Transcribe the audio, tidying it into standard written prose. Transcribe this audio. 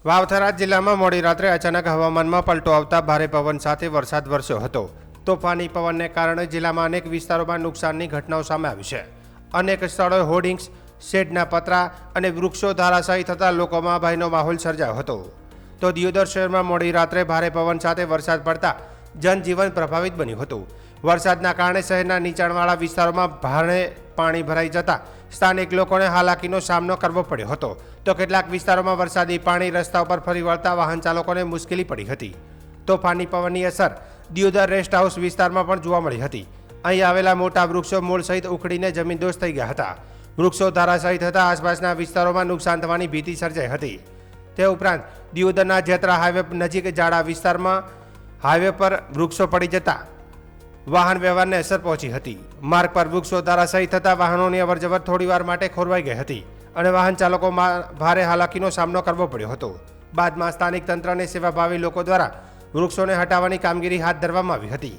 વાવથરા જિલ્લામાં મોડી રાત્રે અચાનક હવામાનમાં પલટો આવતા ભારે પવન સાથે વરસાદ વરસ્યો હતો। તોફાની પવનને કારણે જિલ્લામાં અનેક વિસ્તારોમાં નુકસાનની ઘટનાઓ સામે આવી છે। અનેક સ્થળોએ હોર્ડિંગ્સ, શેડના પતરા અને વૃક્ષો ધરાશાયી થતાં લોકોમાં ભયનો માહોલ સર્જાયો હતો। તો દિયોદર શહેરમાં મોડી રાત્રે ભારે પવન સાથે વરસાદ પડતા જનજીવન પ્રભાવિત બન્યું હતું। વરસાદના કારણે શહેરના નીચાણવાળા વિસ્તારોમાં ભારે પાણી ભરાઈ જતા સ્થાનિક લોકોને હાલાકીનો સામનો કરવો પડ્યો હતો। તો કેટલાક વિસ્તારોમાં વરસાદી પાણી રસ્તા ઉપર ફરી વળતા વાહન ચાલકોને મુશ્કેલી પડી હતી। તોફાની પવનની અસર દિયોદર રેસ્ટ હાઉસ વિસ્તારમાં પણ જોવા મળી હતી। અહીં આવેલા મોટા વૃક્ષો મૂળ સહિત ઉખડીને જમીનદોસ્ત થઈ ગયા હતા। વૃક્ષો ધરાશાયી થતાં આસપાસના વિસ્તારોમાં નુકસાન થવાની ભીતિ સર્જાઈ હતી। તે ઉપરાંત દિયોદરના જેતરા હાઈવે નજીક જાડા વિસ્તારમાં હાઈવે પર વૃક્ષો પડી જતા વાહન વ્યવહારને અસર પહોંચી હતી। માર્ગ પર વૃક્ષો ધરાશાયી થતાં વાહનોની અવરજવર થોડીવાર માટે ખોરવાઈ ગઈ હતી અને વાહન ચાલકોમાં ભારે હાલાકીનો સામનો કરવો પડ્યો હતો। બાદમાં સ્થાનિક તંત્ર અને સેવાભાવી લોકો દ્વારા વૃક્ષોને હટાવવાની કામગીરી હાથ ધરવામાં આવી હતી।